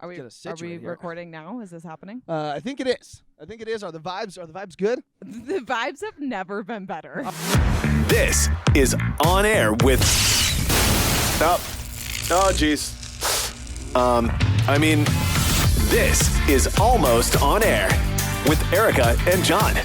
Are we here. recording now? Is this happening? I think it is. Are the vibes good? The vibes have never been better. This is On Air with... Oh, geez. This is Almost On Air with Erica and John.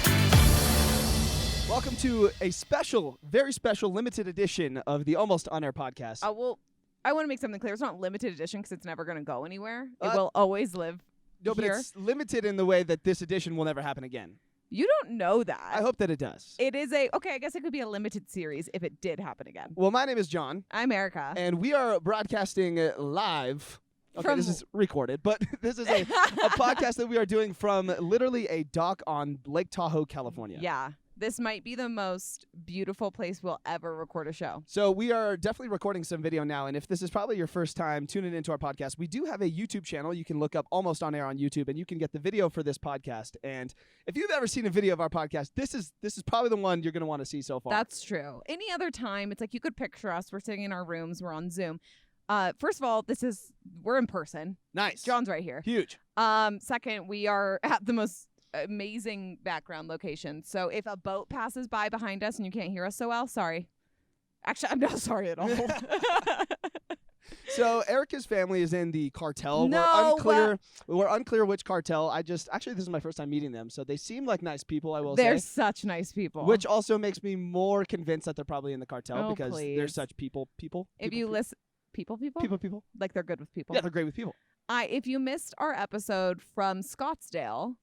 Welcome to a special, very special, limited edition of the Almost On Air podcast. Well, I want to make something clear. It's not limited edition because it's never going to go anywhere. It will always live No, but here. it's limited in the way that this edition will never happen again. You don't know that. I hope that it does. It is I guess it could be a limited series if it did happen again. Well, my name is John. I'm Erica. And we are broadcasting live. Okay, this is recorded, but this is a podcast that we are doing from literally a dock on Lake Tahoe, California. Yeah. This might be the most beautiful place we'll ever record a show. So we are definitely recording some video now, and if this is probably your first time tuning into our podcast, we do have a YouTube channel. You can look up Almost On Air on YouTube, and you can get the video for this podcast. And if you've ever seen a video of our podcast, this is probably the one you're going to want to see so far. That's true. Any other time, it's like you could picture us. We're sitting in our rooms. We're on Zoom. First of all, we're in person. Nice. John's right here. Huge. Second, we are at the most amazing background location. So if a boat passes by behind us and you can't hear us so well, sorry. Actually, I'm not sorry at all. So Erica's family is in the cartel. No, We're unclear which cartel. Actually, this is my first time meeting them, so they seem like nice people, I will say. They're such nice people. Which also makes me more convinced that they're probably in the cartel because please. they're such people. If you listen, people? People. Like they're good with people. Yeah, they're great with people. If you missed our episode from Scottsdale,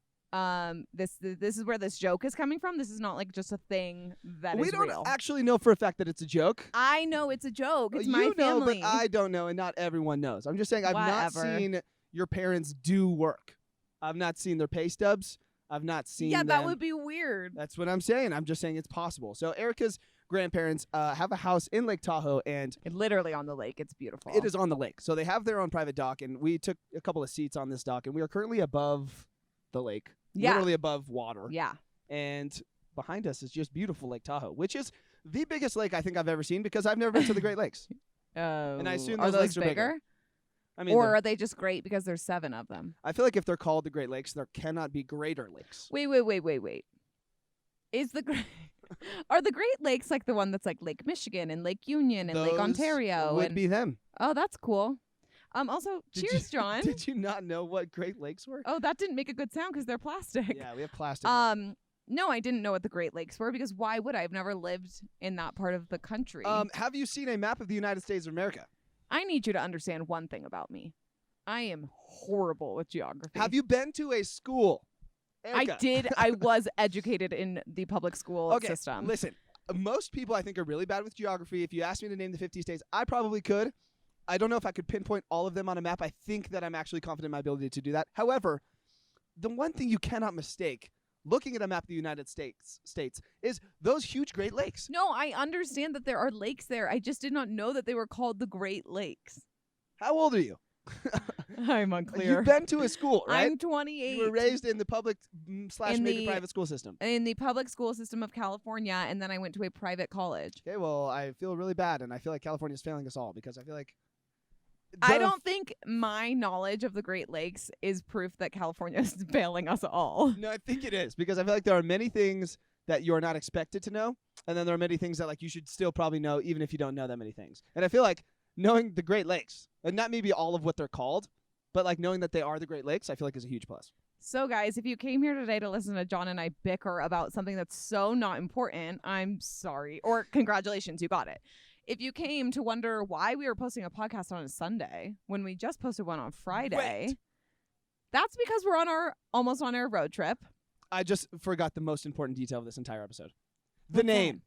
this is where this joke is coming from. This is not like just a thing that is real. We don't actually know for a fact that it's a joke. I know it's a joke. It's my family. But I don't know, and not everyone knows. I'm just saying I've not seen your parents do work. I've not seen their pay stubs. I've not seen them. That would be weird. That's what I'm saying. I'm just saying it's possible. So Erica's grandparents have a house in Lake Tahoe, and literally on the lake. It's beautiful. It is on the lake. So they have their own private dock, and we took a couple of seats on this dock, and we are currently above the lake. Yeah. Literally above water. Yeah. And behind us is just beautiful Lake Tahoe, which is the biggest lake I think I've ever seen because I've never been to the Great Lakes. And I assume those lakes are bigger. I mean, or are they just great because there's 7 of them? I feel like if they're called the Great Lakes, there cannot be greater lakes. Wait. Are the Great Lakes like the one that's like Lake Michigan and Lake Union and Lake Ontario? Would be them. Oh, that's cool. Also, cheers, John. Did you not know what Great Lakes were? Oh, that didn't make a good sound because they're plastic. Yeah, we have plastic. No, I didn't know what the Great Lakes were because why would I? I've never lived in that part of the country. Have you seen a map of the United States of America? I need you to understand one thing about me. I am horrible with geography. Have you been to a school? Erica. I did. I was educated in the public school system. Listen, most people I think are really bad with geography. If you asked me to name the 50 states, I probably could. I don't know if I could pinpoint all of them on a map. I think that I'm actually confident in my ability to do that. However, the one thing you cannot mistake looking at a map of the United States is those huge Great Lakes. No, I understand that there are lakes there. I just did not know that they were called the Great Lakes. How old are you? I'm unclear. You've been to a school, right? I'm 28. You were raised in the public / maybe private school system. In the public school system of California, and then I went to a private college. Okay, well, I feel really bad, and I feel like California is failing us all because I feel like... I don't think my knowledge of the Great Lakes is proof that California is failing us all. No, I think it is because I feel like there are many things that you are not expected to know, and then there are many things that like you should still probably know even if you don't know that many things. And I feel like knowing the Great Lakes, and not maybe all of what they're called, but like knowing that they are the Great Lakes, I feel like is a huge plus. So guys, if you came here today to listen to John and I bicker about something that's so not important, I'm sorry. Or congratulations, you got it. If you came to wonder why we were posting a podcast on a Sunday when we just posted one on Friday, that's because we're on our Almost On Air road trip. I just forgot the most important detail of this entire episode. The name.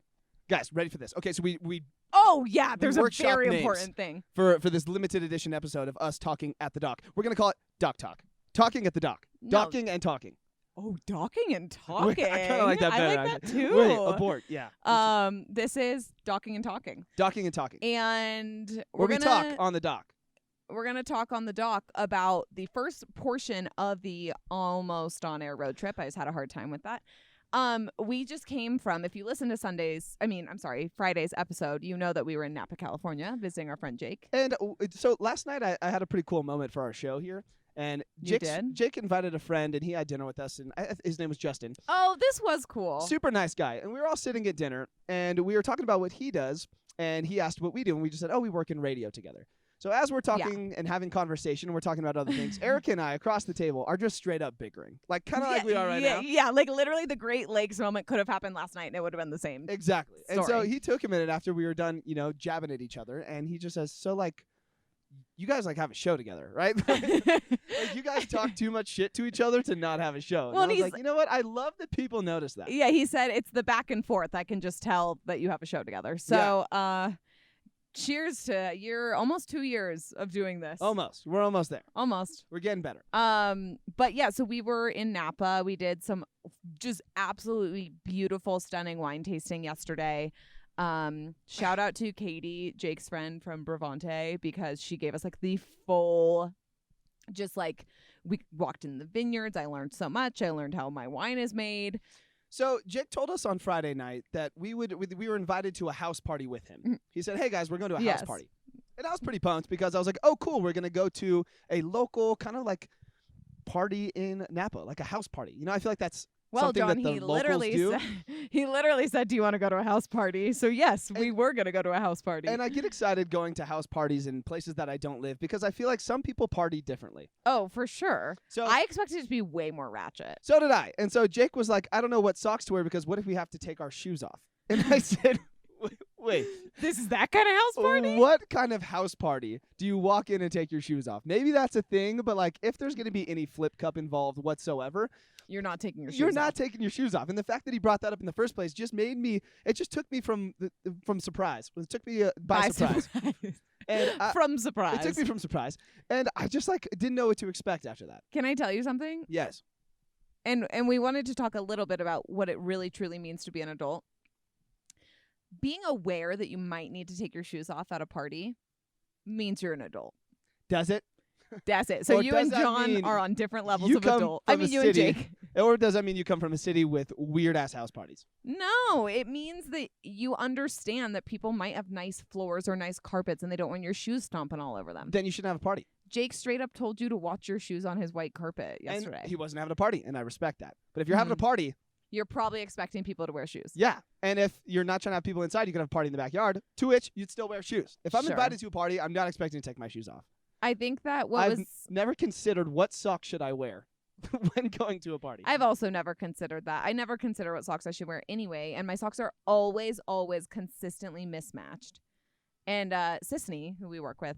Guys, ready for this? Okay, so we Oh, yeah, there's a very names important thing. For this limited edition episode of us talking at the dock. We're going to call it Dock Talk. Talking at the dock. No. Docking and talking. Oh, docking and talking. I kind of like that better. I like that too. Wait, abort. Yeah. This is docking and talking. Docking and talking. And we talk on the dock. We're going to talk on the dock about the first portion of the Almost On Air road trip. I just had a hard time with that. We just came from, if you listen to Friday's episode, you know that we were in Napa, California, visiting our friend Jake. And so last night I had a pretty cool moment for our show here. And Jake invited a friend, and he had dinner with us, and his name was Justin. Oh, this was cool. Super nice guy. And we were all sitting at dinner, and we were talking about what he does, and he asked what we do, and we just said, oh, we work in radio together. So as we're talking and having conversation, and we're talking about other things, Eric and I across the table are just straight up bickering. Like, kind of like we are right now. Yeah, like literally the Great Lakes moment could have happened last night, and it would have been the same. Exactly. Story. And so he took a minute after we were done, jabbing at each other, and he just says, so, like, you guys like have a show together, right? Like you guys talk too much shit to each other to not have a show. And I was like, you know what? I love that people notice that. Yeah, he said it's the back and forth. I can just tell that you have a show together. So, cheers to almost 2 years of doing this. Almost. We're almost there. Almost. We're getting better. But yeah, so we were in Napa. We did some just absolutely beautiful, stunning wine tasting yesterday. Shout out to Katie, Jake's friend from Bravante, because she gave us like the full, just like we walked in the vineyards. I learned so much. I learned how my wine is made. So Jake told us on Friday night that we were invited to a house party with him. Mm-hmm. He said, hey guys, we're going to a house party. And I was pretty pumped because I was like, oh cool, we're going to go to a local kind of like party in Napa, like a house party. I feel like that's something John, that the locals do. He literally said, do you want to go to a house party? So yes, we were going to go to a house party. And I get excited going to house parties in places that I don't live because I feel like some people party differently. Oh, for sure. So I expected it to be way more ratchet. So did I. And so Jake was like, I don't know what socks to wear because what if we have to take our shoes off? And I said, wait. This is that kind of house party? What kind of house party do you walk in and take your shoes off? Maybe that's a thing, but like if there's going to be any flip cup involved whatsoever, you're not taking your shoes off. You're not taking your shoes off. And the fact that he brought that up in the first place just made me, it just took me from surprise. It took me by surprise. And from surprise. It took me from surprise. And I just like didn't know what to expect after that. Can I tell you something? Yes. And we wanted to talk a little bit about what it really truly means to be an adult. Being aware that you might need to take your shoes off at a party means you're an adult. Does it? That's it. So you and John are on different levels of adult. I mean, you and Jake. Or does that mean you come from a city with weird-ass house parties? No, it means that you understand that people might have nice floors or nice carpets and they don't want your shoes stomping all over them. Then you shouldn't have a party. Jake straight up told you to watch your shoes on his white carpet yesterday. And he wasn't having a party, and I respect that. But if you're having a party... You're probably expecting people to wear shoes. Yeah. And if you're not trying to have people inside, you can have a party in the backyard, to which you'd still wear shoes. If I'm invited to a party, I'm not expecting to take my shoes off. I think that I've never considered what socks should I wear when going to a party. I've also never considered that. I never consider what socks I should wear anyway, and my socks are always consistently mismatched. And Sisney, who we work with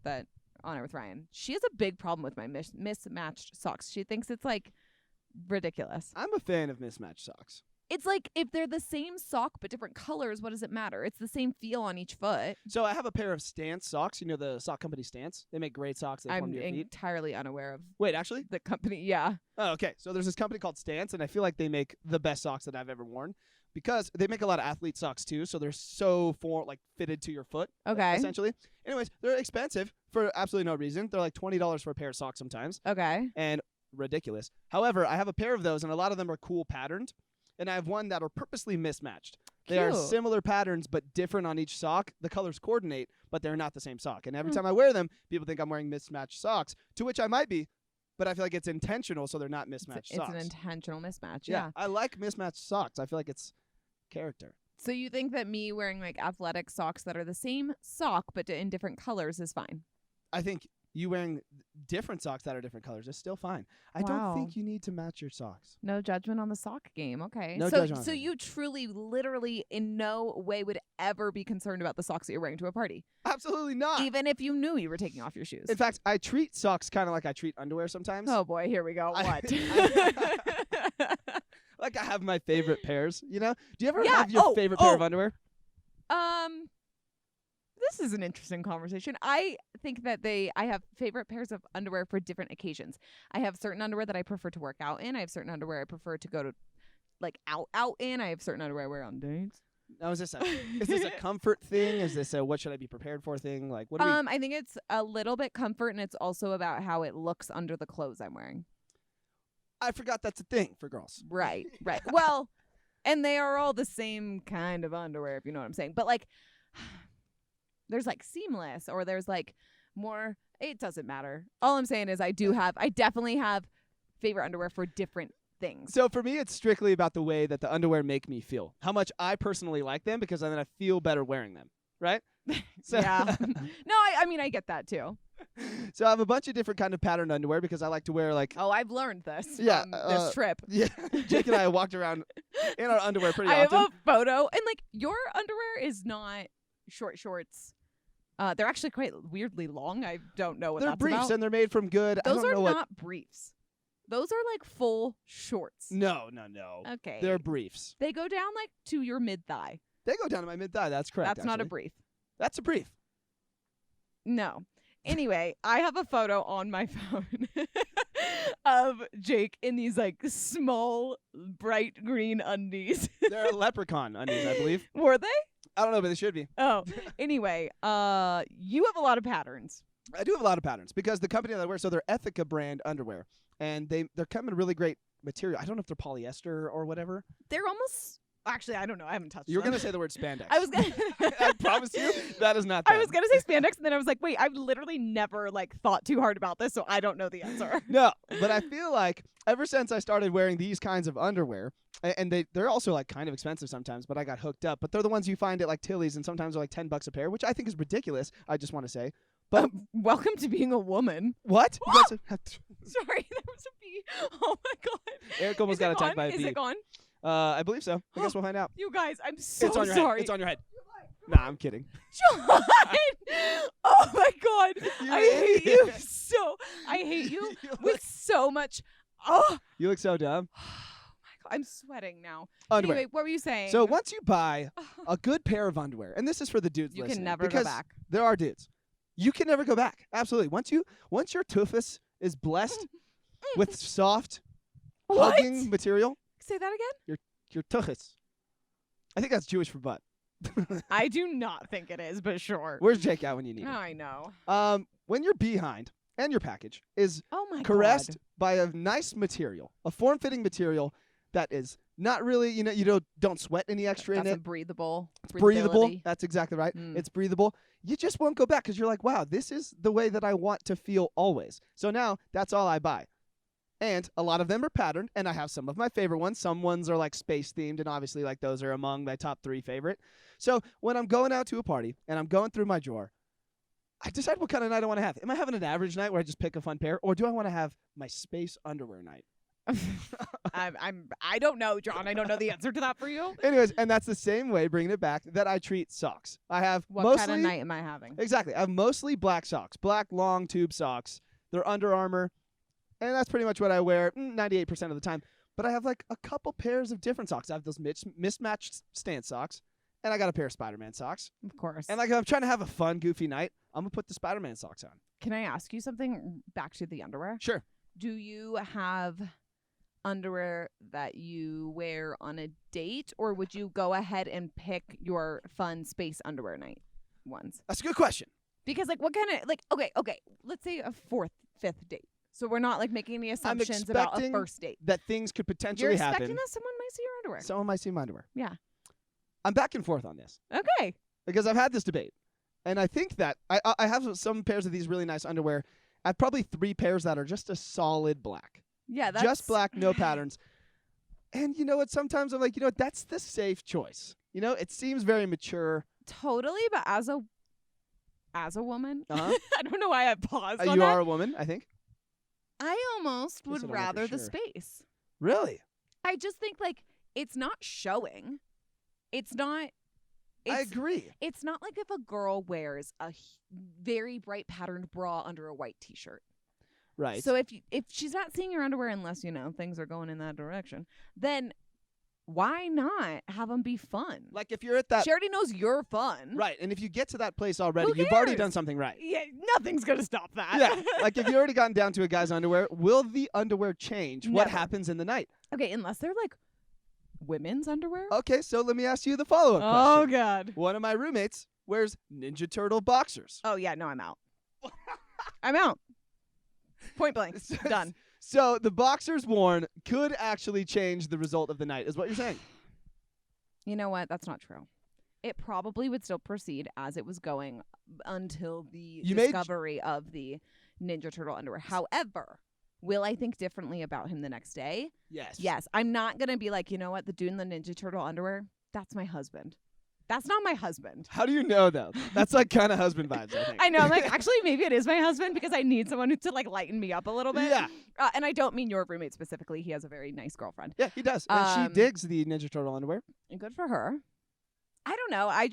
On Air with Ryan, she has a big problem with my mismatched socks. She thinks it's like ridiculous. I'm a fan of mismatched socks. It's like if they're the same sock but different colors, what does it matter? It's the same feel on each foot. So I have a pair of Stance socks. You know the sock company Stance? They make great socks. I'm entirely unaware of. Wait, actually? The company, yeah. Oh, okay. So there's this company called Stance, and I feel like they make the best socks that I've ever worn because they make a lot of athlete socks too. So they're so fitted to your foot. Okay. Essentially. Anyways, they're expensive for absolutely no reason. They're like $20 for a pair of socks sometimes. Okay. And ridiculous. However, I have a pair of those, and a lot of them are cool patterned. And I have one that are purposely mismatched. They are similar patterns, but different on each sock. The colors coordinate, but they're not the same sock. And every time I wear them, people think I'm wearing mismatched socks, to which I might be, but I feel like it's intentional, so they're not mismatched socks. It's an intentional mismatch, yeah. I like mismatched socks. I feel like it's character. So you think that me wearing like athletic socks that are the same sock but in different colors is fine? I think you wearing different socks that are different colors is still fine. I don't think you need to match your socks. No judgment on the sock game. Okay. No judgment. So you truly, literally, in no way would ever be concerned about the socks that you're wearing to a party? Absolutely not. Even if you knew you were taking off your shoes? In fact, I treat socks kind of like I treat underwear sometimes. Oh boy, here we go. What? Like I have my favorite pairs, you know? Do you ever have your favorite pair of underwear? This is an interesting conversation. I think that I have favorite pairs of underwear for different occasions. I have certain underwear that I prefer to work out in. I have certain underwear I prefer to go to out in. I have certain underwear I wear on dates. Now, is this a comfort thing? Is this a what should I be prepared for thing? Like what do I think it's a little bit comfort, and it's also about how it looks under the clothes I'm wearing. I forgot that's a thing for girls. Right. Well, And they are all the same kind of underwear, if you know what I'm saying. But like, there's like seamless, or there's like more. It doesn't matter. All I'm saying is I definitely have favorite underwear for different things. So for me, it's strictly about the way that the underwear make me feel. How much I personally like them, because then I feel better wearing them. Right? So Yeah. No, I mean, I get that too. So I have a bunch of different kind of patterned underwear because I like to wear like. Oh, I've learned this Yeah, from this trip. Yeah, Jake and I walked around in our underwear pretty I often. have a photo, and like your underwear is not short shorts. They're actually quite weirdly long. I don't know what They're that's briefs about. and they're made from good. Those I don't are know what. not briefs. Those are like full shorts. No. Okay. They're briefs. They go down like to your mid thigh. They go down to my mid thigh. That's correct. That's not a actually. brief. That's a brief. No. Anyway, I have a photo on my phone of Jake in these like small, bright green undies. They're leprechaun undies, I believe. Were they? I don't know, but they should be. Oh. Anyway, you have a lot of patterns. I do have a lot of patterns because the company that I wear, so they're Ethica brand underwear, and they're coming in really great material. I don't know if they're polyester or whatever. They're almost. Actually, I don't know. I haven't touched You were them. gonna say the word spandex. I was gonna. I promise you, that is not. Them. I was gonna say spandex, and then I was like, wait, I've literally never like thought too hard about this, so I don't know the answer. No, but I feel like ever since I started wearing these kinds of underwear, and they're also like kind of expensive sometimes, but I got hooked up. But they're the ones you find at like Tilly's, and sometimes they're like $10 a pair, which I think is ridiculous. I just want to say. But Welcome to being a woman. what? You guys have Sorry, there was a bee. Oh my god. Eric almost Is got it attacked gone? by a bee. Is it gone? I believe so. I guess we'll find out. You guys, I'm so It's on your sorry. head. It's on your head. Nah, I'm kidding. John! Oh my god. You I hate you idiot. so. I hate you You with look- so much. Oh You look so dumb. my god, I'm sweating now. Underwear. Anyway, what were you saying? So once you buy a good pair of underwear, and this is for the dudes you listening, can never go because back. there are dudes. You can never go back. Absolutely. Once your tuffus is blessed with soft, What? hugging material, Say that again? your tuchus. I think that's Jewish for butt. I do not think it is, but sure. Where's Jake at when you need Oh, him? I know. When your behind and your package is Oh my caressed god. by a nice material, a form-fitting material that is not really, you don't sweat any extra That's in a it. breathable. Breathable. breathability. That's exactly right. Mm. It's breathable. You just won't go back because you're like, wow, this is the way that I want to feel always. So now that's all I buy. And a lot of them are patterned, and I have some of my favorite ones. Some ones are like space themed, and obviously like those are among my top 3 favorite. So when I'm going out to a party and I'm going through my drawer, I decide what kind of night I want to have. Am I having an average night where I just pick a fun pair, or do I want to have my space underwear night? I don't know, John. I don't know the answer to that for you. Anyways, and that's the same way, bringing it back, that I treat socks. I have What mostly kind of night am I having? Exactly. I have mostly black socks, black long tube socks. They're Under Armour, and that's pretty much what I wear 98% of the time. But I have like a couple pairs of different socks. I have those mismatched stance socks, and I got a pair of Spider-Man socks. Of course. And like if I'm trying to have a fun, goofy night, I'm gonna put the Spider-Man socks on. Can I ask you something back to the underwear? Sure. Do you have underwear that you wear on a date, or would you go ahead and pick your fun space underwear night ones? That's a good question. Because like what kind of like okay, let's say a 4th, 5th date. So we're not like making any assumptions about a expecting first date. That things could You're potentially expecting happen. that someone might see your underwear. Someone might see my underwear. Yeah. I'm back and forth on this Okay. because I've had this debate, and I think that I have some pairs of these really nice underwear. I have probably 3 pairs that are just a solid black. Yeah, that's Just black, no patterns. And you know what? Sometimes I'm like, that's the safe choice. It seems very mature. Totally, but as a woman, Uh-huh. I don't know why I paused on You that. are a woman, I think. I almost Guess I would don't know for rather the sure. space. Really? I just think like it's not showing. It's not. I It's, agree. it's not like if a girl wears a very bright patterned bra under a white t-shirt. Right. So if she's not seeing your underwear unless things are going in that direction, then why not have them be fun? like if you're at that She already knows you're fun. right, and if you get to that place already, Who you've already cares? done something right. Yeah, nothing's gonna stop that. Yeah. Like if you already gotten down to a guy's underwear, will the underwear change what Never. happens in the night? Okay, unless they're like women's underwear. Okay, so let me ask you the follow-up Oh question. God. One of my roommates wears Ninja Turtle boxers. Oh yeah, no, I'm out. I'm out. Point blank. Done. So the boxers worn could actually change the result of the night, is what you're saying. You know what? That's not true. It probably would still proceed as it was going until the discovery of the Ninja Turtle underwear. However, will I think differently about him the next day? Yes. Yes. I'm not going to be like, you know what? The dude in the Ninja Turtle underwear, that's my husband. That's not my husband. How do you know, though? That's like kind of husband vibes, I think. I know. I'm like, actually, maybe it is my husband because I need someone to like lighten me up a little bit. Yeah. And I don't mean your roommate specifically. He has a very nice girlfriend. Yeah, he does. And she digs the Ninja Turtle underwear. And good for her. I don't know. I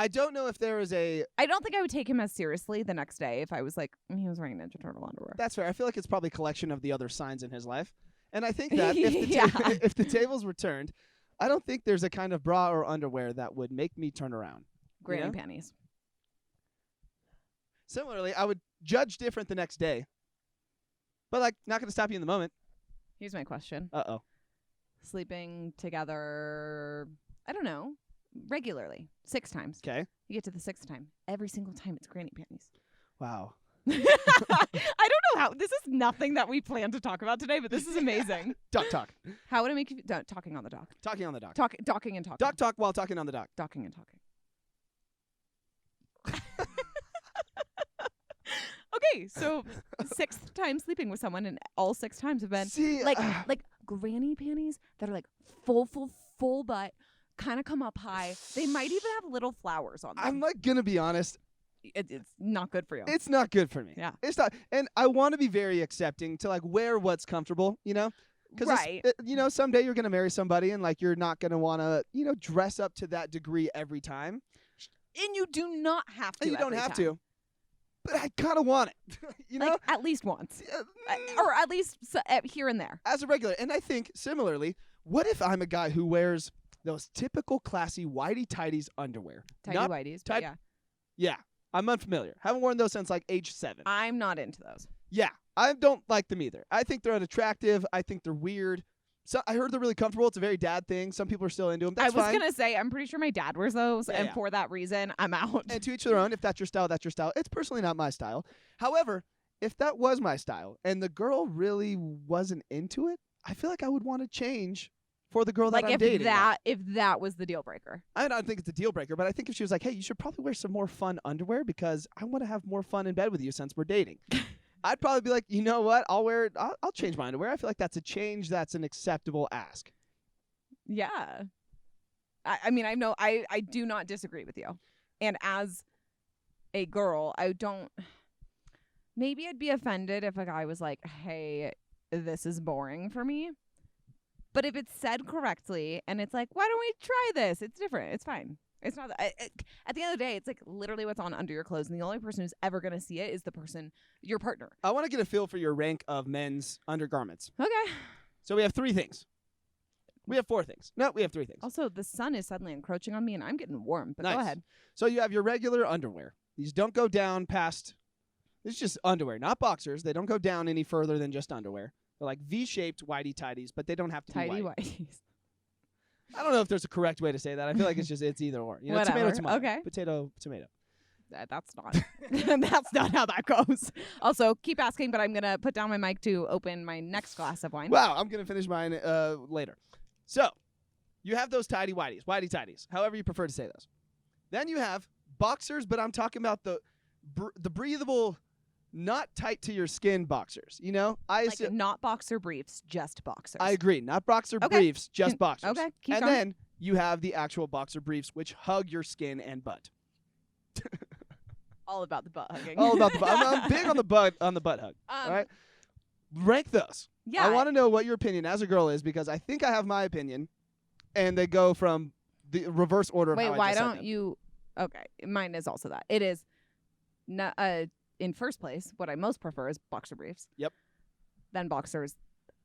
don't know if there is a... I don't think I would take him as seriously the next day if I was like, he was wearing Ninja Turtle underwear. That's fair. I feel like it's probably a collection of the other signs in his life. And I think that if if the tables were turned, I don't think there's a kind of bra or underwear that would make me turn around. Granny panties. Similarly, I would judge different the next day. But, like, not going to stop you in the moment. Here's my question. Uh-oh. Sleeping together, I don't know, regularly. 6 times. Okay. You get to the 6th time. Every single time it's granny panties. Wow. I don't know how. This is nothing that we plan to talk about today, but this is amazing. Talk. How would it make you talking on the dock? Talking on the dock. Docking and talking. Talk while talking on the dock. Docking and talking. Okay, so 6th time sleeping with someone, and all 6 times have been like granny panties that are like full butt, kind of come up high. They might even have little flowers on them. I'm like gonna be honest. It's not good for you. It's not good for me. Yeah. It's not. And I want to be very accepting to like wear what's comfortable, you know? Right. Someday you're going to marry somebody and like you're not going to want to, dress up to that degree every time. And you do not have to. And you don't have to. But I kind of want it. Like, at least once. Or at least here and there. As a regular. And I think similarly, what if I'm a guy who wears those typical classy whitey-tighties underwear? Tighty whities. Yeah. Yeah. I'm unfamiliar. Haven't worn those since like age 7. I'm not into those. Yeah. I don't like them either. I think they're unattractive. I think they're weird. So I heard they're really comfortable. It's a very dad thing. Some people are still into them. That's fine. I was going to say, I'm pretty sure my dad wears those. Yeah, and yeah. for that reason, I'm out. And to each their own. If that's your style, that's your style. It's personally not my style. However, if that was my style and the girl really wasn't into it, I feel like I would want to change for the girl that I'm dating. If that was the deal breaker. I don't think it's a deal breaker, but I think if she was like, hey, you should probably wear some more fun underwear because I want to have more fun in bed with you since we're dating. I'd probably be like, you know what? I'll change my underwear. I feel like that's a change. That's an acceptable ask. Yeah. I mean, I do not disagree with you. And as a girl, maybe I'd be offended if a guy was like, hey, this is boring for me. But if it's said correctly and it's like, why don't we try this? It's different. It's fine. It's not at the end of the day, it's like literally what's on under your clothes. And the only person who's ever going to see it is the person, your partner. I want to get a feel for your rank of men's undergarments. Okay. So we have 3 things. We have 4 things. No, we have 3 things. Also, the sun is suddenly encroaching on me and I'm getting warm. But nice. Go ahead. So you have your regular underwear. These don't go down past. It's just underwear, not boxers. They don't go down any further than just underwear. They're like V-shaped whitey-tighties, but they don't have to be white. Whiteies. I don't know if there's a correct way to say that. I feel like it's either or. Whatever. Tomato. Okay. Potato, tomato. That's not. That's not how that goes. Also, keep asking, but I'm gonna put down my mic to open my next glass of wine. Wow, I'm gonna finish mine later. So, you have those whitey-tighties, however you prefer to say those. Then you have boxers, but I'm talking about the breathable, not tight to your skin boxers. Like not boxer briefs, just boxers. I agree. Not boxer briefs, just boxers. Okay, keep and going. then you have the actual boxer briefs, which hug your skin and butt. All about the butt hugging. All about the butt. I'm big on the butt hug. All right. Rank those. Yeah. I want to know what your opinion as a girl is because I think I have my opinion, and they go from the reverse order of how I why just said don't them. you? Okay, mine is also that. It is not in first place. What I most prefer is boxer briefs. Yep. Then boxers.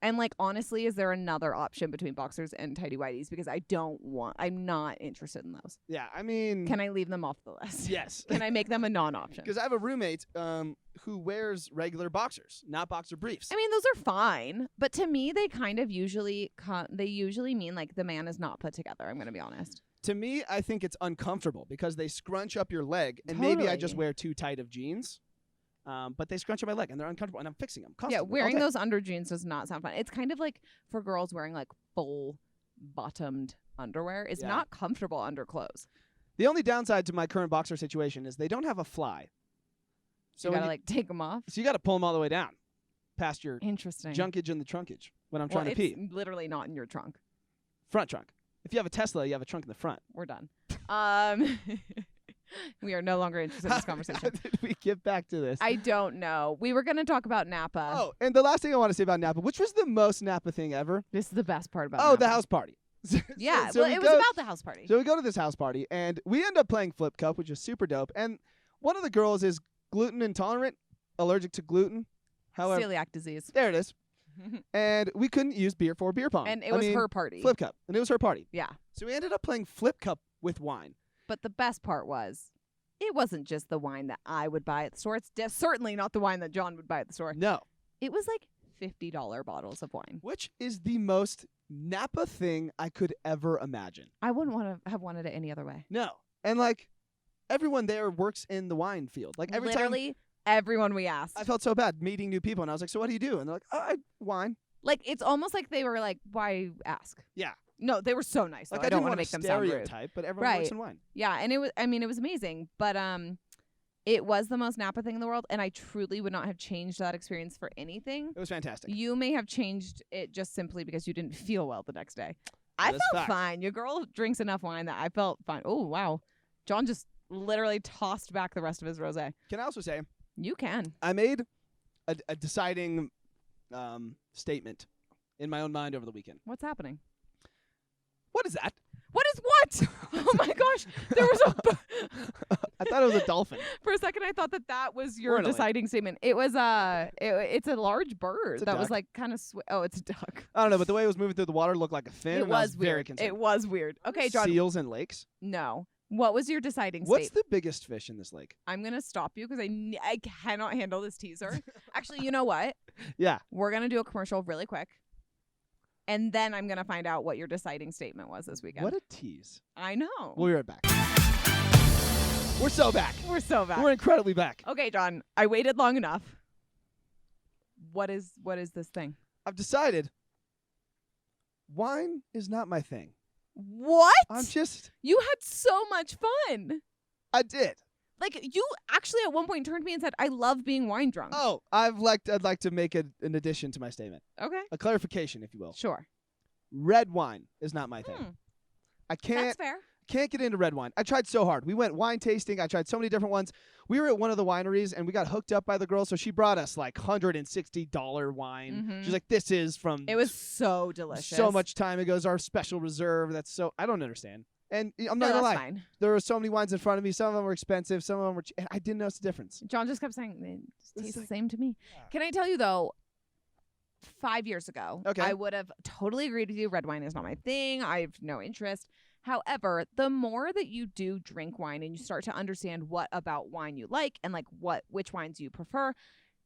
And like honestly, is there another option between boxers and tighty whities? Because I'm not interested in those. Yeah, I mean, Can I leave them off the list? yes. Can I make them a non-option? Because I have a roommate who wears regular boxers, not boxer briefs. I mean, those are fine, but to me, they kind of usually mean like the man is not put together. I'm gonna be honest. To me, I think it's uncomfortable because they scrunch up your leg, and maybe I just Totally. wear too tight of jeans. But they scrunch up my leg, and they're uncomfortable, and I'm fixing them Yeah, constantly. wearing those under jeans does not sound fun. It's kind of like for girls wearing like full bottomed underwear is Yeah. not comfortable under clothes. The only downside to my current boxer situation is they don't have a fly. So you when gotta like take them off. so you got to pull them all the way down past your Interesting. junkage and the trunkage when I'm Well, trying to it's pee. literally not in your trunk. Front trunk. If you have a Tesla, you have a trunk in the front. We're done. We are no longer interested in this How conversation. did we get back to this? I don't know. We were going to talk about Napa. Oh, and the last thing I want to say about Napa, which was the most Napa thing ever. This is the best part about Oh, Napa. the house party. Yeah, So well, we it was go- about the house party. So we go to this house party, and we end up playing Flip Cup, which is super dope. And one of the girls is gluten intolerant, allergic to gluten. However, Celiac disease. there it is. And we couldn't use beer for beer pong. And it was her party. Flip Cup. And it was her party. Yeah. So we ended up playing Flip Cup with wine. But the best part was, it wasn't just the wine that I would buy at the store. It's certainly not the wine that John would buy at the store. No. It was like $50 bottles of wine. Which is the most Napa thing I could ever imagine. I wouldn't want to have wanted it any other way. No. And like, everyone there works in the wine field. Like every time Literally everyone we asked. I felt so bad meeting new people, and I was like, so what do you do? And they're like, I wine. Like, it's almost like they were like, why ask? Yeah. No, they were so nice. Though. Like I don't didn't want to want make to them sound rude. stereotype, but everyone works Right. in wine. Yeah, and it was amazing. But it was the most Napa thing in the world, and I truly would not have changed that experience for anything. It was fantastic. You may have changed it just simply because you didn't feel well the next day. I That is felt fact. fine. Your girl drinks enough wine that I felt fine. Oh, wow. John just literally tossed back the rest of his rosé. Can I also say, You can. I made a deciding statement in my own mind over the weekend. What's happening? What is that? What is what? Oh my gosh. There was I thought it was a dolphin. for a second I thought that was your We're in a lake. deciding statement. It was it's a large bird It's a that was duck. like kind of oh, it's a duck. I don't know, but the way it was moving through the water looked like a fin. It and I was very weird. concerned. It was weird. Okay, John. Seals in lakes. No. What was your deciding What's statement? the biggest fish in this lake? I'm going to stop you because I cannot handle this teaser. Actually, you know what? Yeah. We're going to do a commercial really quick. And then I'm going to find out what your deciding statement was this weekend. What a tease. I know. We'll be right back. We're so back. We're so back. We're incredibly back. Okay, John. I waited long enough. What is this thing? I've decided wine is not my thing. What? You had so much fun. I did. Like, you actually at one point turned to me and said, I love being wine drunk. Oh, I'd like to make an addition to my statement. Okay. A clarification, if you will. Sure. Red wine is not my thing. I That's fair. can't get into red wine. I tried so hard. We went wine tasting. I tried so many different ones. We were at one of the wineries, and we got hooked up by the girl, so she brought us like $160 wine. Mhm. She's like, this is from It was so delicious. so much time ago. It's our special reserve. I don't understand. And I'm not No, going to that's lie. fine. There were so many wines in front of me. Some of them were expensive. Some of them were cheap. And I didn't notice the difference. John just kept saying, it It's tastes the like- same to me. Yeah. Can I tell you, though, 5 years ago, Okay. I would have totally agreed with you. Red wine is not my thing. I have no interest. However, the more that you do drink wine and you start to understand what about wine you like and like which wines you prefer,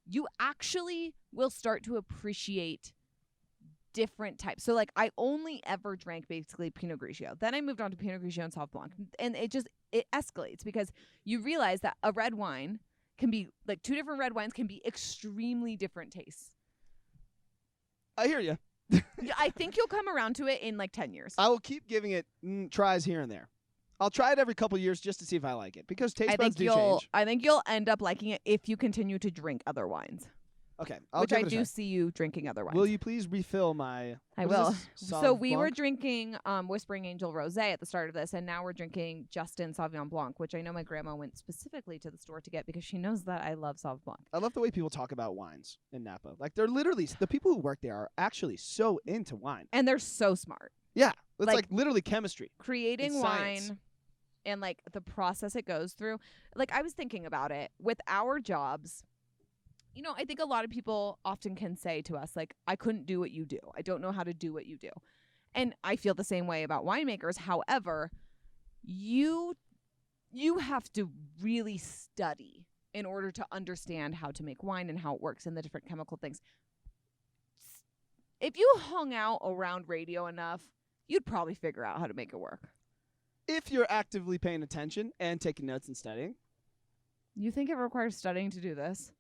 you actually will start to appreciate different types. So like I only ever drank basically Pinot Grigio. Then I moved on to Pinot Grigio and Sauv Blanc. And it escalates because you realize that a red wine can be like two different red wines can be extremely different tastes. I hear you. I think you'll come around to it in like 10 years. I will keep giving it tries here and there. I'll try it every couple years just to see if I like it because taste buds do change. I think you'll end up liking it if you continue to drink other wines. Okay, I'll Which give I it a do try. see you drinking other wines. Will you please refill my? I what is will. this? So Sauv we were Blanc? drinking Whispering Angel Rosé at the start of this, and now we're drinking Justin Sauvignon Blanc, which I know my grandma went specifically to the store to get because she knows that I love Sauv Blanc. I love the way people talk about wines in Napa. Like they're literally the people who work there are actually so into wine. And they're so smart. Yeah, it's Like- like literally chemistry. Creating It's science. wine and like the process it goes through. Like I was thinking about it with our jobs. You know, I think a lot of people often can say to us, like, I couldn't do what you do. I don't know how to do what you do. And I feel the same way about winemakers. However, you have to really study in order to understand how to make wine and how it works and the different chemical things. If you hung out around radio enough, you'd probably figure out how to make it work. If you're actively paying attention and taking notes and studying, You think it requires studying to do this?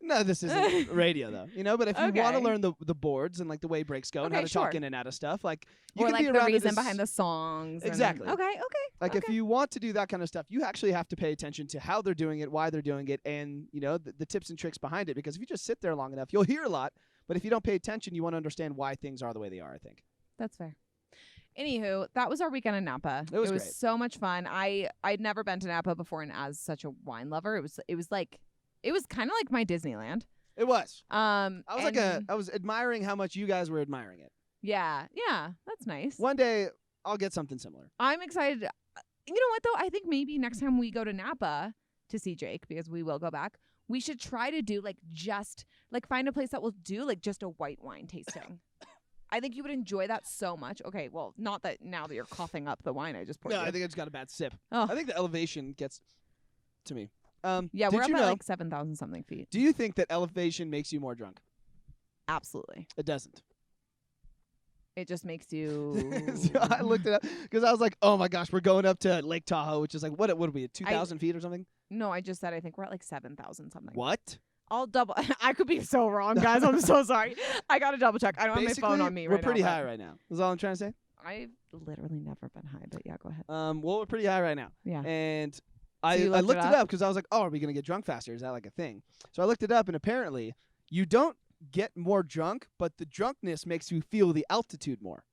No, this isn't radio though, but if you want to Okay. learn the boards and like the way breaks go and how Okay, to talk sure. in and out of stuff, like you Or can like be the around it reason as- behind the songs. Exactly. Okay. Like if you want to do that kind of stuff, you actually have to pay attention to how they're doing it, why they're doing it, and the tips and tricks behind it. Because if you just sit there long enough, you'll hear a lot. But if you don't pay attention, you want to understand why things are the way they are, I think. That's fair. Anywho, that was our weekend in Napa. It was great. So much fun. I'd never been to Napa before, and as such a wine lover, it was kind of like my Disneyland. It was. I was was admiring how much you guys were admiring it. Yeah, that's nice. One day, I'll get something similar. I'm excited. You know what, though? I think maybe next time we go to Napa to see Jake, because we will go back, we should try to do find a place that will do just a white wine tasting. I think you would enjoy that so much. Okay, well, not that now that you're coughing up the wine I just poured. No, you. I think I just got a bad sip. Oh. I think the elevation gets to me. Yeah, did we're up you at know, 7,000 something feet. Do you think that elevation makes you more drunk? Absolutely. It doesn't. It just makes you. So I looked it up because I was like, oh my gosh, we're going up to Lake Tahoe, which is like, what would we, 2,000 feet or something? No, I just said I think we're at 7,000 something. What? I'll double. I could be so wrong, guys. I'm so sorry. I got to double check. I don't have my phone on me right now. We're pretty high right now. Is all I'm trying to say. I've literally never been high, but yeah, go ahead. Well, we're pretty high right now. Yeah. And So I you looked looked it it up because I was like, oh, are we going to get drunk faster? Is that like a thing? So I looked it up, and apparently you don't get more drunk, but the drunkenness makes you feel the altitude more.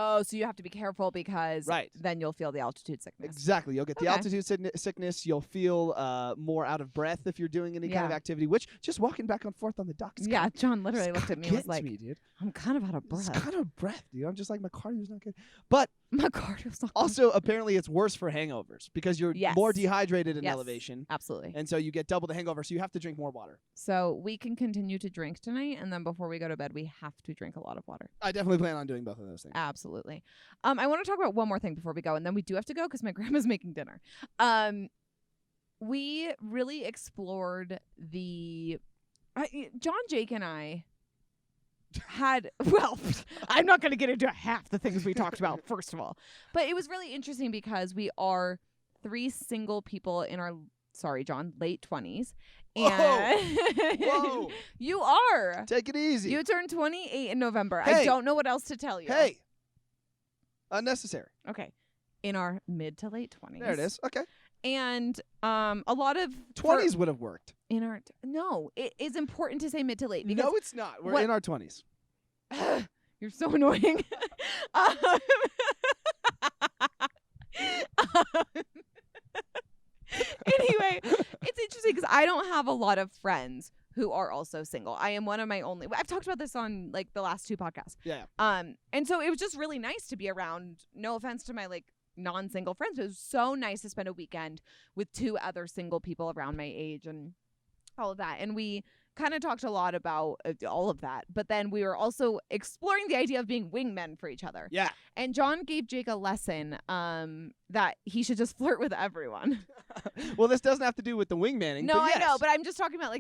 Oh, so you have to be careful because Right. then you'll feel the altitude sickness. Exactly. You'll get the Okay. altitude sickness. You'll feel more out of breath if you're doing any kind of Yeah. activity, which just walking back and forth on the dock. Yeah, John literally looked at me and was gets like, me, dude. I'm kind of out of It's breath. kind of breath, dude. I'm just like, my cardio's not good. But My cardio's not also, apparently, it's worse for hangovers because you're Yes. more dehydrated in Yes. elevation. Absolutely. And so you get double the hangover, so you have to drink more water. So we can continue to drink tonight, and then before we go to bed, we have to drink a lot of water. I definitely plan on doing both of those things. Absolutely. I want to talk about one more thing before we go, and then we do have to go because my grandma's making dinner. We really explored John, Jake, and I had, well, I'm not going to get into half the things we talked about, first of all. But it was really interesting because we are three single people in our, sorry, John, late 20s. And Whoa. You are. Take it easy. You turned 28 in November. Hey. I don't know what else to tell you. Hey. Unnecessary. Okay. In our mid to late 20s. There it is. Okay. And a lot of 20s would have worked. in our no, it is important to say mid to late because No, it's not. We're what- in our 20s. you're so annoying. Anyway, it's interesting because I don't have a lot of friends who are also single. I am one of my only. I've talked about this on the last two podcasts. Yeah. And so it was just really nice to be around. No offense to my non-single friends, but it was so nice to spend a weekend with two other single people around my age and all of that. And we kind of talked a lot about all of that. But then we were also exploring the idea of being wingmen for each other. Yeah. And John gave Jake a lesson that he should just flirt with everyone. Well, this doesn't have to do with the wingmaning. No, but I know, yes. but I'm just talking about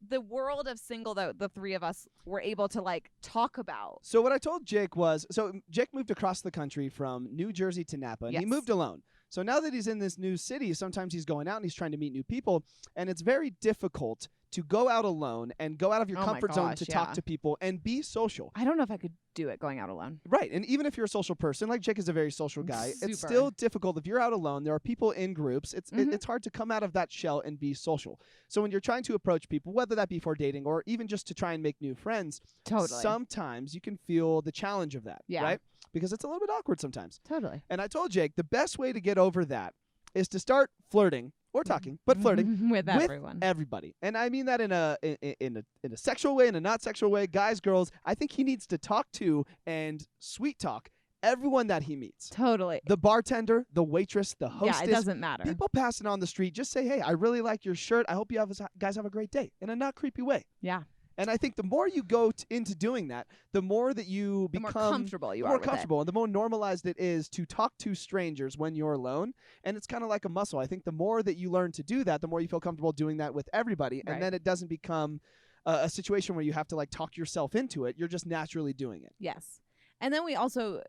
the world of single that the three of us were able to talk about. So what I told Jake was, Jake moved across the country from New Jersey to Napa, and he Yes. moved alone. So now that he's in this new city, sometimes he's going out and he's trying to meet new people, and it's very difficult to go out alone and go out of your Oh my comfort zone gosh, to yeah. talk to people and be social. I don't know if I could do it going out alone. Right. And even if you're a social person, like Jake is a very social guy, it's Super. still difficult. If you're out alone, there are people in groups. Mhm. It's hard to come out of that shell and be social. So when you're trying to approach people, whether that be for dating or even just to try and make new friends, Totally. sometimes you can feel the challenge of that. Yeah. Right? Because it's a little bit awkward sometimes. Totally. And I told Jake the best way to get over that is to start flirting or talking, but flirting with everyone. everybody. And I mean that in a sexual way, in a not sexual way. Guys, girls, I think he needs to talk to and sweet talk everyone that he meets. Totally. The bartender, the waitress, the hostess. Yeah, it doesn't matter. People passing on the street, just say, hey, I really like your shirt. I hope you guys have a great day in a not creepy way. Yeah. And I think the more you go into doing that, the more that you The more become comfortable you the are more with it. comfortable and the more normalized it is to talk to strangers when you're alone. And it's kind of like a muscle. I think the more that you learn to do that, the more you feel comfortable doing that with everybody. Right. And then it doesn't become a situation where you have to talk yourself into it. You're just naturally doing it. Yes. And then we also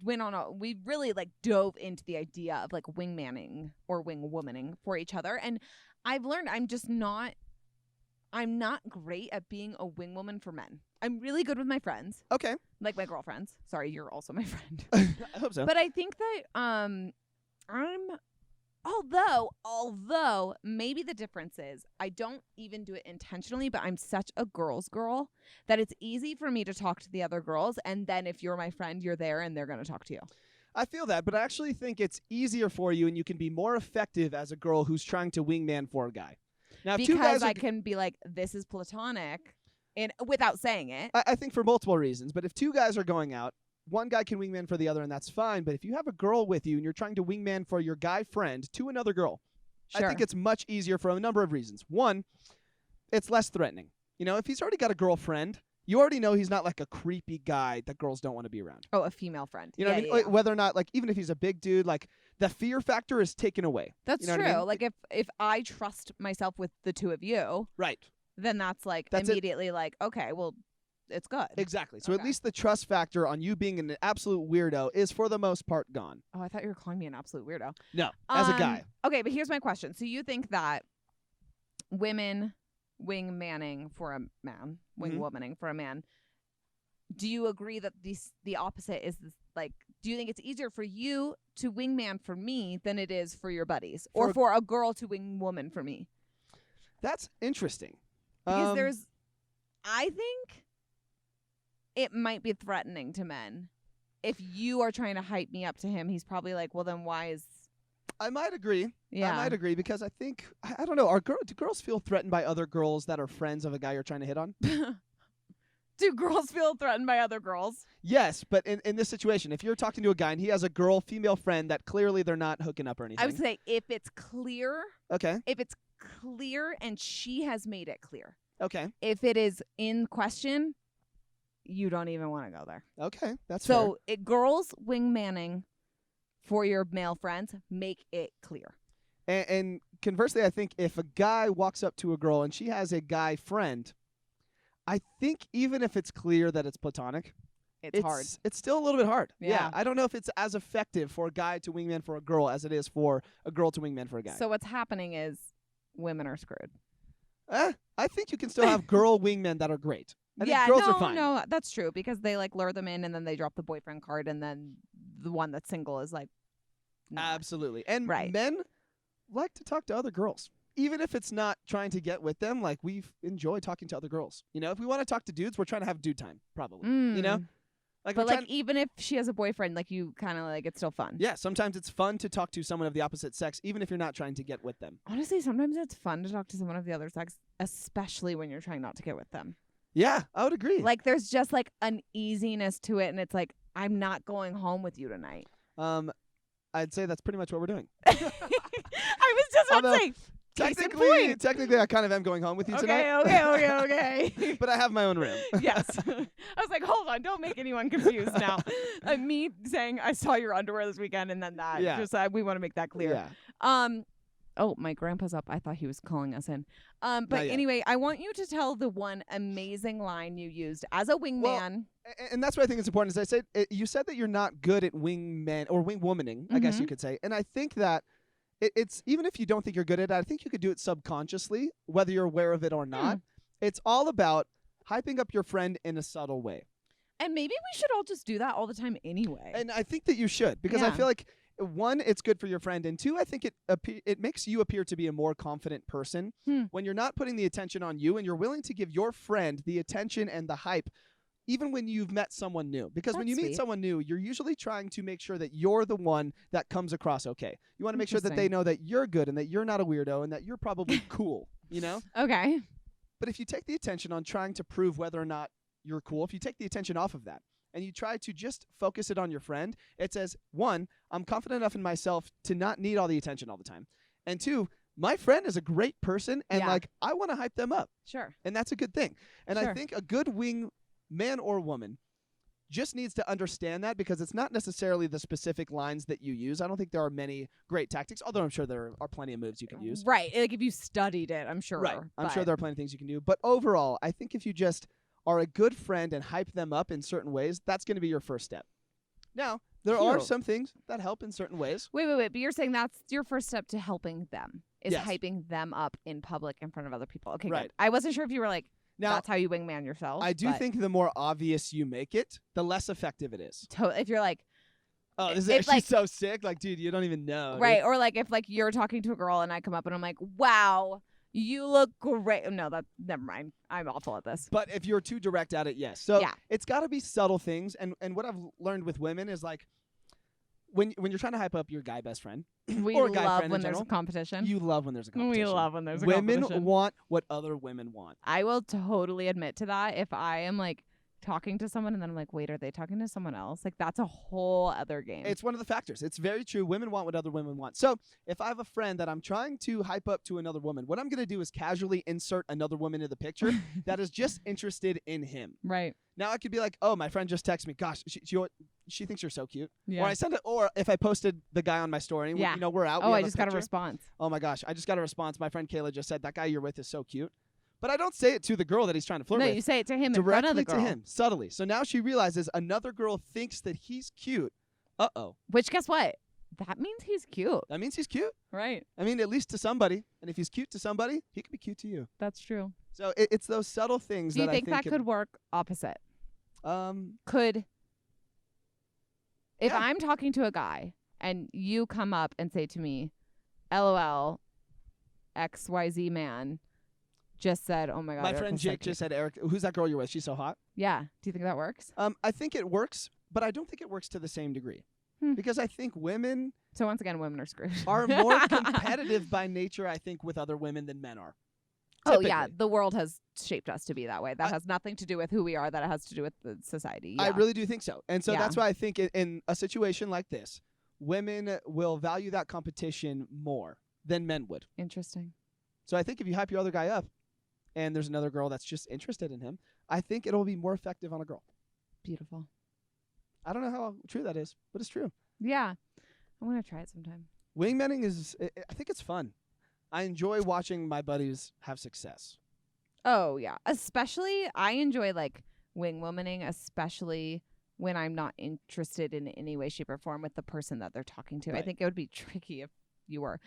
we really dove into the idea of wingmanning or wingwomaning for each other. And I've learned I'm just not I'm not great at being a wing woman for men. I'm really good with my friends, Okay. like my girlfriends. Sorry, you're also my friend. I hope so. But I think that I'm although maybe the difference is I don't even do it intentionally, but I'm such a girl's girl that it's easy for me to talk to the other girls, and then if you're my friend, you're there and they're going to talk to you. I feel that, but I actually think it's easier for you and you can be more effective as a girl who's trying to wingman for a guy. Now, if two Because guys I can be like, this is platonic, and without saying it. I think for multiple reasons, but if two guys are going out, one guy can wingman for the other, and that's fine. But if you have a girl with you and you're trying to wingman for your guy friend to another girl, Sure. I think it's much easier for a number of reasons. One, it's less threatening. You know, if he's already got a girlfriend, you already know he's not like a creepy guy that girls don't want to be around. Oh, a female friend. You know what I mean? Yeah. Whether or not, like, even if he's a big dude, like, the fear factor is taken away. That's You know true. what I mean? Like if I trust myself with the two of you, Right. then that's like That's it. immediately like, okay, well, it's good. Exactly. So at Okay. least the trust factor on you being an absolute weirdo is for the most part gone. Oh, I thought you were calling me an absolute weirdo. No, as a guy. Okay, but here's my question. So you think that women wing manning for a man, wing Mhm. womaning for a man, do you agree that the opposite is this, like, do you think it's easier for you to wingman for me than it is for your buddies? Or for a girl to wing woman for me? That's interesting. Because I think it might be threatening to men. If you are trying to hype me up to him, he's probably like, well, then why is... I might agree. Yeah. I might agree because I think, I don't know, do girls feel threatened by other girls that are friends of a guy you're trying to hit on? Do girls feel threatened by other girls? Yes, but in this situation, if you're talking to a guy and he has a female friend that clearly they're not hooking up or anything. I would say if it's clear and she has made it clear. Okay. If it is in question, you don't even want to go there. Okay. That's So girls wing manning for your male friends, make it clear. fair. And conversely, I think if a guy walks up to a girl and she has a guy friend, I think even if it's clear that it's platonic, It's hard. It's still a little bit hard. Yeah. I don't know if it's as effective for a guy to wingman for a girl as it is for a girl to wingman for a guy. So what's happening is women are screwed. I think you can still have girl wingmen that are great. I think Yeah, girls are fine. no, that's true because they like lure them in and then they drop the boyfriend card and then the one that's single is like, nah. Absolutely. And Right. men like to talk to other girls. Even if it's not trying to get with them, like we enjoy talking to other girls. You know, if we want to talk to dudes, we're trying to have dude time, probably. You know? Like But we're like even if she has a boyfriend, like you kind of like it's still fun. yeah, sometimes it's fun to talk to someone of the opposite sex, even if you're not trying to get with them. Honestly, sometimes it's fun to talk to someone of the other sex, especially when you're trying not to get with them. Yeah, I would agree. Like there's just like an easiness to it and it's like I'm not going home with you tonight. I'd say that's pretty much what we're doing. I was just about to say Technically, I kind of am going home with you tonight. Okay. But I have my own room. Yes. I was like, hold on, don't make anyone confused now. Me saying I saw your underwear this weekend and then that. Yeah. Just we want to make that clear. Yeah. Oh, my grandpa's up. I thought he was calling us in. But Not yet. anyway, I want you to tell the one amazing line you used as a wingman. And that's what I think is important. As I said, you said that you're not good at wingman or wingwomaning, I guess you could say. And I think that it's even if you don't think you're good at it, I think you could do it subconsciously, whether you're aware of it or not. It's all about hyping up your friend in a subtle way. And maybe we should all just do that all the time anyway. And I think that you should, because I Yeah. feel like, one, it's good for your friend, and two, I think it makes you appear to be a more confident person when you're not putting the attention on you and you're willing to give your friend the attention and the hype even when you've met someone new. Because when you That's meet sweet. someone new, you're usually trying to make sure that you're the one that comes across okay. You want to make sure that they Interesting. know that you're good and that you're not a weirdo and that you're probably cool, you know? Okay. But if you take the attention on trying to prove whether or not you're cool, if you take the attention off of that and you try to just focus it on your friend, it says, one, I'm confident enough in myself to not need all the attention all the time. And two, my friend is a great person and Yeah. I want to hype them up. Sure. And that's a good thing. And I Sure. think a good wing man or woman just needs to understand that, because it's not necessarily the specific lines that you use. I don't think there are many great tactics, although I'm sure there are plenty of moves you can use. Right. Like if you studied it, I'm sure. Right. I'm sure but- there are plenty of things you can do. But overall, I think if you just are a good friend and hype them up in certain ways, that's going to be your first step. Now, there are Cute. some things that help in certain ways. Wait. But you're saying that's your first step to helping them. is Yes. hyping them up in public in front of other people. Okay, Right. good. I wasn't sure if you were like, Now, that's how you wingman yourself. I do but think the more obvious you make it, the less effective it is. if you're like, Oh, this is If, actually like- so sick. Like, dude, you don't even know. dude. right, or like if like you're talking to a girl and I come up and I'm like, wow, you look great. No, never mind. I'm awful at this. But if you're too direct at it, yes. So Yeah. it's got to be subtle things. And what I've learned with women is like when you're trying to hype up your guy best friend, We or a guy love friend when in there's a general, competition. you love when there's a We competition. love when there's a Women competition. want what other women want. I will totally admit to that if I am like talking to someone and then I'm like, wait, are they talking to someone else? Like that's a whole other game. It's one of the factors. It's very true. Women want what other women want. So if I have a friend that I'm trying to hype up to another woman, what I'm going to do is casually insert another woman in the picture that is just interested in him. right. Now I could be like, oh, my friend just texted me. Gosh, she thinks you're so cute. Yeah. Or I send it. Or if I posted the guy on my story, Yeah. we're out. Oh, we I have just got a picture. response. Oh my gosh, I just got a response. My friend Kayla just said that guy you're with is so cute. But I don't say it to the girl that he's trying to flirt No, with. you say it to him in front Directly of the girl. to him, subtly. So now she realizes another girl thinks that he's cute. Uh-oh. Which guess what? That means he's cute. That means he's cute. Right. I mean, at least to somebody. And if he's cute to somebody, he could be cute to you. That's true. So it's those subtle things Do you that think I think that could work opposite? could. If Yeah. I'm talking to a guy and you come up and say to me, LOL, XYZ man just said, oh my God. My Eric friend is so Jake cute." just said, Eric, who's that girl you're with? She's so hot. Yeah. Do you think that works? I think it works, but I don't think it works to the same degree. Hmm. Because I think women So once again, women are screwed. are more competitive by nature, I think, with other women than men are. Oh yeah, Typically. the world has shaped us to be that way. That I- has nothing to do with who we are. That has to do with the society. I Yeah. really do think so. And so Yeah. that's why I think in a situation like this, women will value that competition more than men would. Interesting. So I think if you hype your other guy up and there's another girl that's just interested in him, I think it'll be more effective on a girl. Beautiful. I don't know how true that is, but it's true. Yeah. I want to try it sometime. Wingmanning I think it's fun. I enjoy watching my buddies have success. Oh yeah. Especially I enjoy like wing womaning, especially when I'm not interested in any way, shape, or form with the person that they're talking to. I Right. think it would be tricky if you were.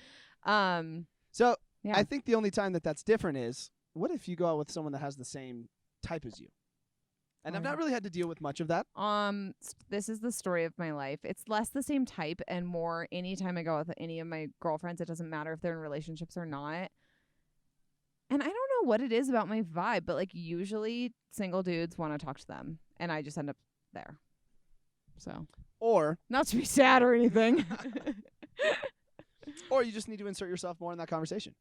So Yeah. I think the only time that's different is what if you go out with someone that has the same type as you? And I've not really had to deal with much of that. This is the story of my life. It's less the same type and more anytime I go with any of my girlfriends, it doesn't matter if they're in relationships or not. And I don't know what it is about my vibe, but like usually single dudes want to talk to them and I just end up there. So, Or not to be sad or anything. or you just need to insert yourself more in that conversation.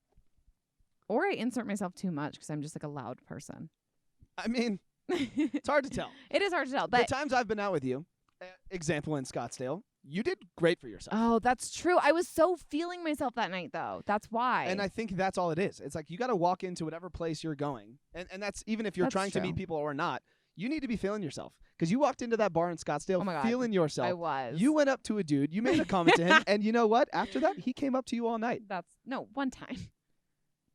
Or I insert myself too much because I'm just like a loud person. I mean, it's hard to tell. It is hard to tell, The but times I've been out with you, example in Scottsdale, you did great for yourself. oh, that's true. I was so feeling myself that night though. That's why. And I think that's all it is. It's like you got to walk into whatever place you're going. And that's even if you're That's trying to true. meet people or not, you need to be feeling yourself. Because you walked into that bar in Scottsdale Oh my God. feeling yourself. I was. You went up to a dude, you made a comment to him, and you know what? After that, he came up to you all night. That's no one time.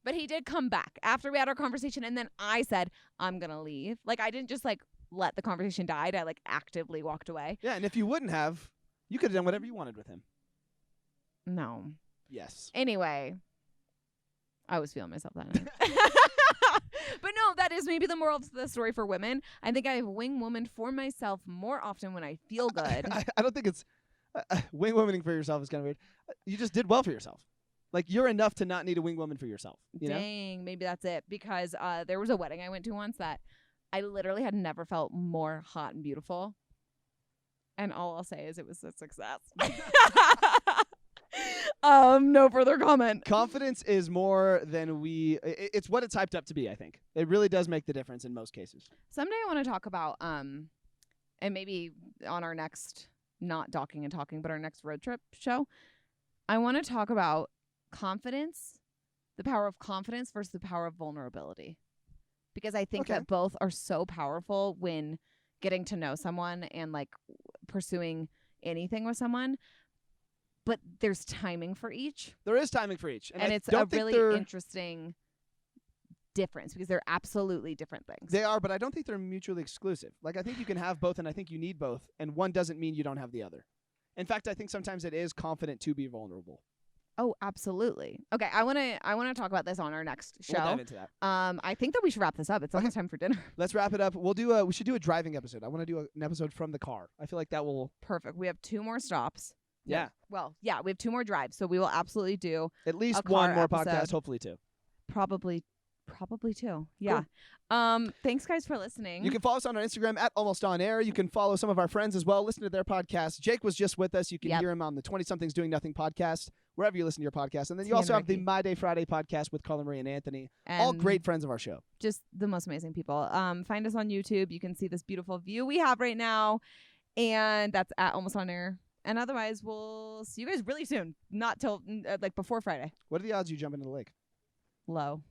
But he did come back after we had our conversation and then I said, I'm gonna leave. Like I didn't just like let the conversation die. I like actively walked away. Yeah, and if you wouldn't have, you could have done whatever you wanted with him. No. Yes. Anyway, I was feeling myself that night. But no, that is maybe the moral of the story for women. I think I wing woman for myself more often when I feel good. I don't think it's wing womaning for yourself is kind of weird. You just did well for yourself. Like you're enough to not need a wing woman for yourself. You know? Dang, maybe that's it. Because there was a wedding I went to once that I literally had never felt more hot and beautiful. And all I'll say is it was a success. No further comment. Confidence is more than it's what it's hyped up to be, I think. It really does make the difference in most cases. Someday I want to talk about, and maybe on our next, not docking and talking, but our next road trip show, I want to talk about confidence, the power of confidence versus the power of vulnerability. Because I think Okay. that both are so powerful when getting to know someone and like pursuing anything with someone. But there's timing for each. There is timing for each. And I it's don't a think really interesting difference because they're absolutely different things. They are, but I don't think they're mutually exclusive. Like I think you can have both and I think you need both. And one doesn't mean you don't have the other. In fact, I think sometimes it is confident to be vulnerable. Oh, absolutely. Okay, I want to talk about this on our next show. We'll dive into that. I think that we should wrap this up. It's almost time for dinner. Let's wrap it up. We should do a driving episode. I want to do an episode from the car. I feel like that will. Perfect. We have 2 more stops. Yeah. Well, yeah, we have 2 more drives, so we will absolutely do At least a car one more episode. podcast, hopefully 2. Probably 2. Yeah. Thanks guys for listening. You can follow us on our Instagram at Almost On Air. You can follow some of our friends as well. Listen to their podcast. Jake was just with us. You can hear him on the 20-somethings Doing Nothing podcast, wherever you listen to your podcast. And then you also have the My Day Friday podcast with Colin Marie and Anthony. And all great friends of our show. Just the most amazing people. Find us on YouTube. You can see this beautiful view we have right now. And that's at Almost On Air. And otherwise, we'll see you guys really soon. Not till before Friday. What are the odds you jump into the lake? Low.